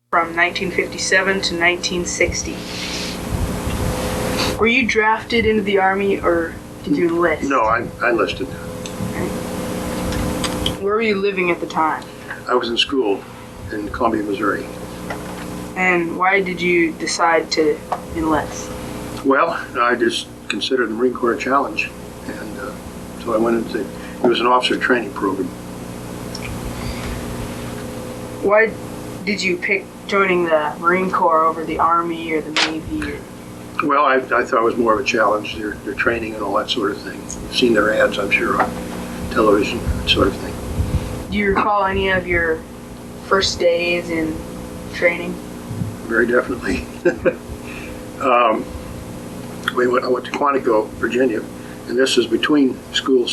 from 1957 to 1960. Were you drafted into the Army or did you enlist? No, I enlisted. Okay. Where were you living at the time? I was in school in Columbia, Missouri. And why did you decide to enlist? Well, I just considered the Marine Corps a challenge, and so I went into, it was an officer training program. Why did you pick joining the Marine Corps over the Army or the Navy? Well, I thought it was more of a challenge, their training and all that sort of thing. You've seen their ads, I'm sure, on television, that sort of thing. Do you recall any of your first days in training? Very definitely. I went to Quantico, Virginia, and this was between school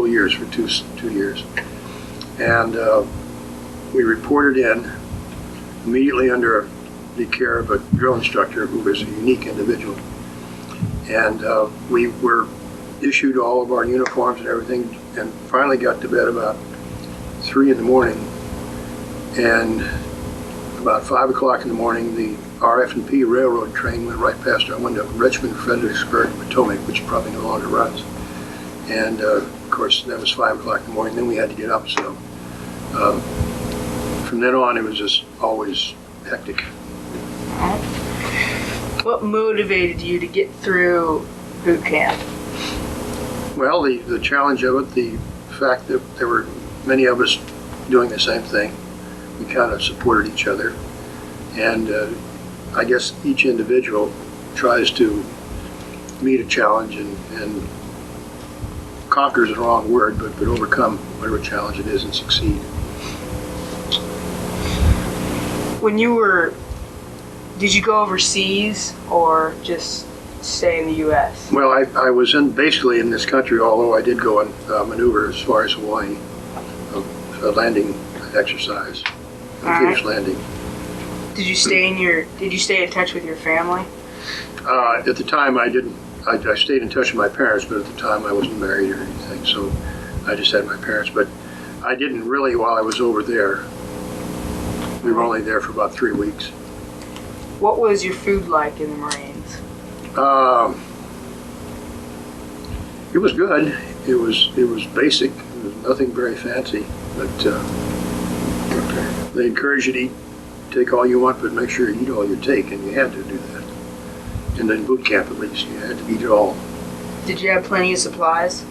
years for two years. And we reported in immediately under the care of a drill instructor who was a unique individual. And we were issued all of our uniforms and everything, and finally got to bed about 3 in the morning. And about 5 o'clock in the morning, the RF&P railroad train went right past our window, Richmond, Fredericksburg, Potomac, which probably no longer runs. And of course, that was 5 o'clock in the morning. Then we had to get up. So from then on, it was just always hectic. What motivated you to get through boot camp? Well, the challenge of it, the fact that there were many of us doing the same thing. We kind of supported each other. And I guess each individual tries to meet a challenge and conquer is the wrong word, but overcome whatever challenge it is and succeed. Did you go overseas or just stay in the U.S.? Well, I was basically in this country, although I did go on maneuver as far as Hawaii, a landing exercise, amphibious landing. Did you stay in touch with your family? At the time, I didn't. I stayed in touch with my parents, but at the time I wasn't married or anything, so I just had my parents. But I didn't really while I was over there. We were only there for about 3 weeks. What was your food like in the Marines? It was good. It was basic. It was nothing very fancy, but they encourage you to take all you want, but make sure you eat all you take, and you had to do that. And in boot camp, at least, you had to eat it all. Did you have plenty of supplies?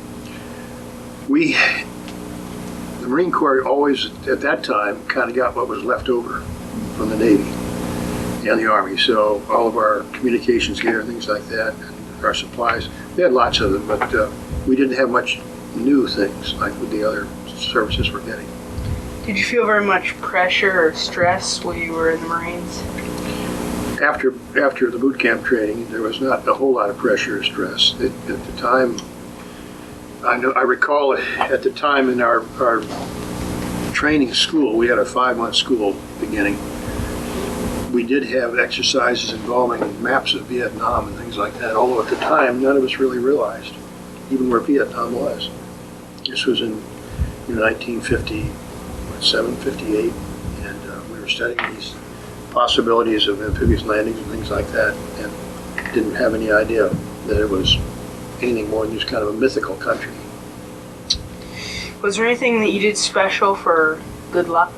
The Marine Corps always, at that time, kind of got what was left over from the Navy and the Army. So all of our communications gear, things like that, and our supplies, we had lots of them, but we didn't have much new things like what the other services were getting. Did you feel very much pressure or stress while you were in the Marines? After the boot camp training, there was not a whole lot of pressure or stress. At the time, I recall at the time in our training school, we had a 5-month school beginning. We did have exercises involving maps of Vietnam and things like that, although at the time, none of us really realized even where Vietnam was. This was in 1957, 58, and we were studying these possibilities of amphibious landings and things like that, and didn't have any idea that it was anything more than just kind of a mythical country. Was there anything that you did special for good luck?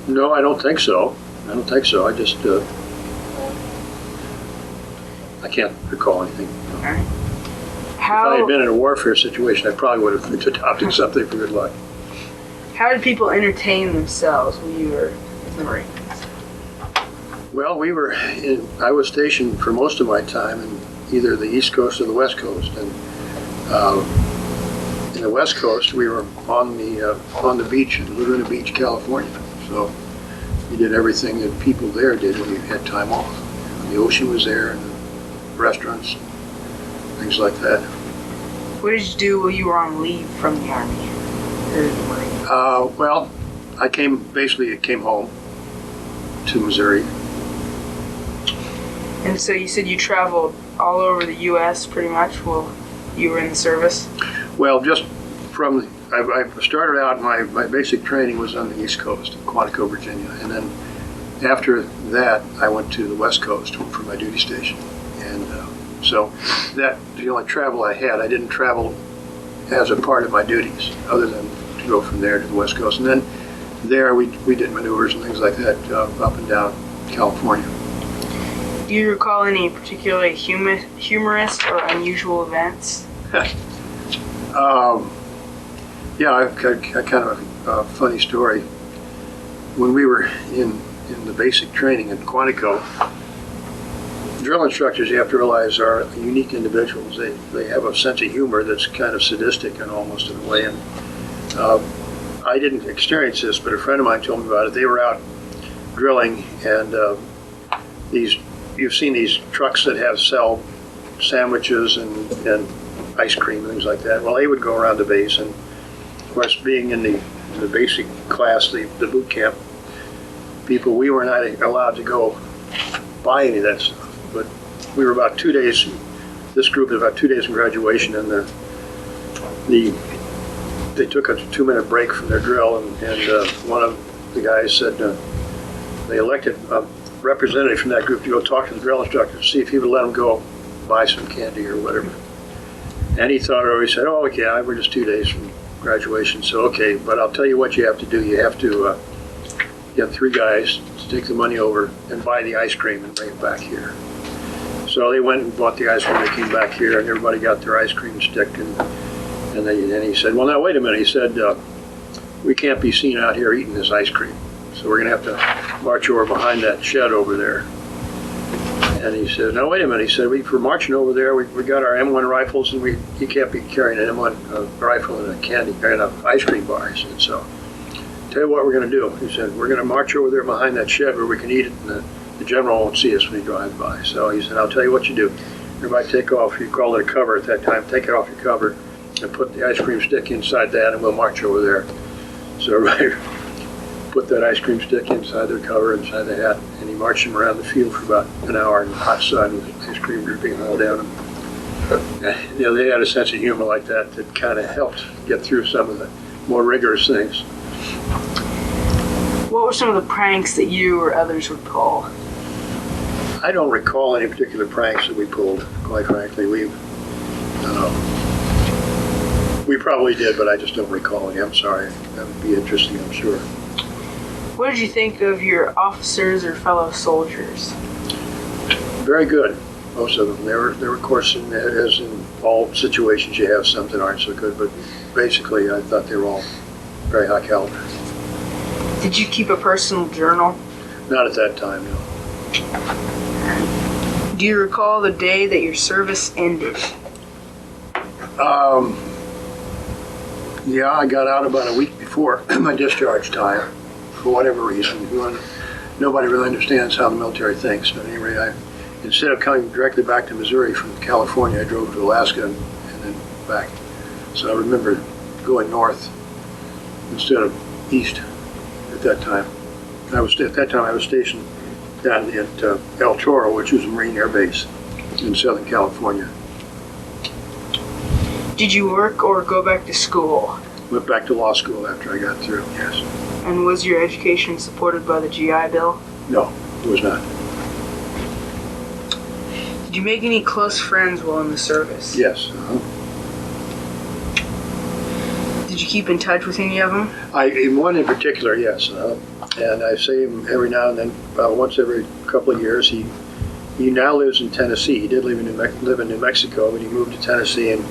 No, I don't think so. I I just, I can't recall anything. All right. If I had been in a warfare situation, I probably would have adopted something for good luck. How did people entertain themselves when you were in the Marines? Well, I was stationed for most of my time in either the East Coast or the West Coast, and in the West Coast, we were on the beach in Laguna Beach, California. So we did everything that people there did when you had time off. The ocean was there, and the restaurants, things like that. What did you do while you were on leave from the Army or the Marines? Well, I came home to Missouri. And so you said you traveled all over the U.S. pretty much while you were in the service? Well, just from I started out, my basic training was on the East Coast, Quantico, Virginia. And then after that, I went to the West Coast for my duty station. And so that the only travel I had. I didn't travel as a part of my duties, other than to go from there to the West Coast. And then there we did maneuvers and things like that up and down California. Do you recall any particularly humorous or unusual events? Yeah, I've got kind of a funny story. When we were in the basic training in Quantico, drill instructors, you have to realize, are unique individuals. They have a sense of humor that's kind of sadistic and almost in a way. And I didn't experience this, but a friend of mine told me about it. They were out drilling, and you've seen these trucks that sell sandwiches and ice cream and things like that. Well, they would go around the base, and of course, being in the basic class, the boot camp people, we were not allowed to go buy any of that stuff. But we were about 2 days. This group was about 2 days from graduation, and they took a 2-minute break from their drill, and one of the guys said they elected a representative from that group to go talk to the drill instructor to see if he would let them go buy some candy or whatever. And he thought over. He said, "Oh, okay, we're just 2 days from graduation, so okay. But I'll tell you what you have to do. You have to get 3 guys to take the money over and buy the ice cream and bring it back here." So they went and bought the ice cream. They came back here, and everybody got their ice cream stick. And then he said, "Well, now wait a minute." He said, "We can't be seen out here eating this ice cream, so we're going to have to march over behind that shed over there." And he said, "No, wait a minute." He said, "We're marching over there. We got our M1 rifles, and you can't be carrying an M1 rifle and a candy and an ice cream bar." He said, "So, tell you what we're going to do." He said, "We're going to march over there behind that shed where we can eat it, and the general won't see us when he drives by." So he said, "I'll tell you what you do. Everybody take off. You call it a cover at that time. Take it off your cover and put the ice cream stick inside that, and we'll march over there." So everybody put that ice cream stick inside their cover, inside the hat, and he marched them around the field for about an hour in the hot sun with ice cream dripping all down them. They had a sense of humor like that kind of helped get through some of the more rigorous things. What were some of the pranks that you or others would pull? I don't recall any particular pranks that we pulled, quite frankly. We probably did, but I just don't recall any. I'm sorry. That would be interesting, I'm sure. What did you think of your officers or fellow soldiers? Very good, most of them. There were, of course, as in all situations, you have some that aren't so good, but basically I thought they were all very high caliber. Did you keep a personal journal? Not at that time, no. Do you recall the day that your service ended? Yeah, I got out about a week before my discharge time, for whatever reason. Nobody really understands how the military thinks, but anyway, instead of coming directly back to Missouri from California, I drove to Alaska and then back. So I remember going north instead of east at that time. At that time I was stationed down at El Toro, which was a Marine Air Base in Southern California. Did you work or go back to school? Went back to law school after I got through, yes. And was your education supported by the GI Bill? No, it was not. Did you make any close friends while in the service? Yes. Did you keep in touch with any of them? In one in particular, yes. And I see him every now and then, once every couple of years. He now lives in Tennessee. He did live in New Mexico, but he moved to Tennessee. And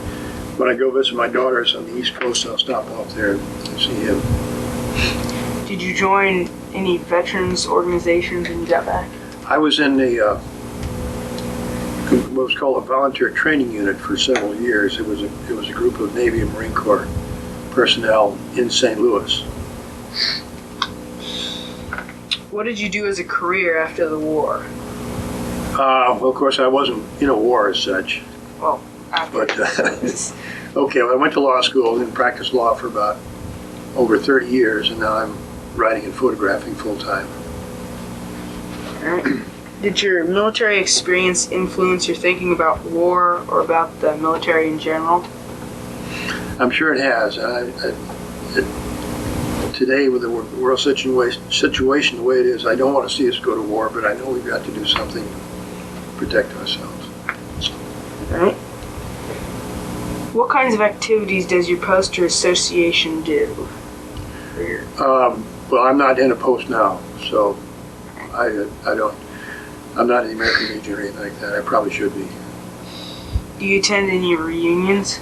when I go visit my daughters on the East Coast, I'll stop off there and see him. Did you join any veterans organizations when you got back? I was in what was called a volunteer training unit for several years. It was a group of Navy and Marine Corps personnel in St. Louis. What did you do as a career after the war? Well, of course, I wasn't in a war as such. Well, after. But, okay, well, I went to law school and practiced law for about over 30 years, and now I'm writing and photographing full-time. All right. Did your military experience influence your thinking about war or about the military in general? I'm sure it has. Today, with the world situation the way it is, I don't want to see us go to war, but I know we've got to do something to protect ourselves. All right. What kinds of activities does your poster association do? For your... Well, I'm not in a post now, so I'm not in the American Legion or anything like that. I probably should be. Do you attend any reunions?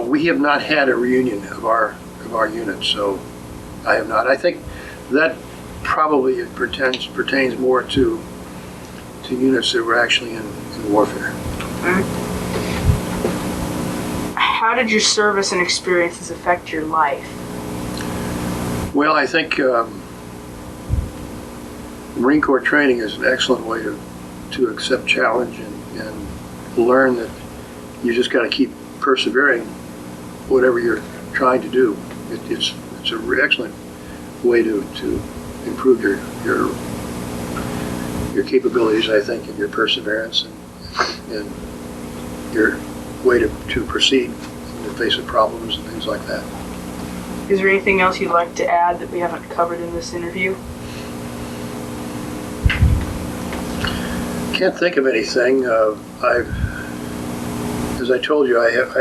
We have not had a reunion of our unit, so I have not. I think that probably it pertains more to units that were actually in warfare. How did your service and experiences affect your life? Well, I think Marine Corps training is an excellent way to accept challenge and learn that you just got to keep persevering whatever you're trying to do. It's an excellent way to improve your capabilities, I think, and your perseverance and your way to proceed in the face of problems and things like that. Is there anything else you'd like to add that we haven't covered in this interview? Can't think of anything. As I told you, I have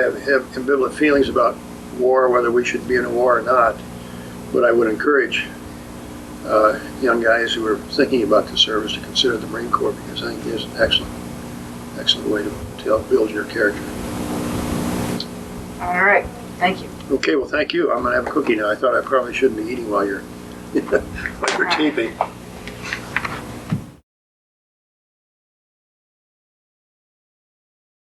ambivalent feelings about war, whether we should be in a war or not. But I would encourage young guys who are thinking about the service to consider the Marine Corps, because I think it is an excellent way to help build your character. All right. Thank you. Okay, well, thank you. I'm going to have a cookie now. I thought I probably shouldn't be eating while you're taping.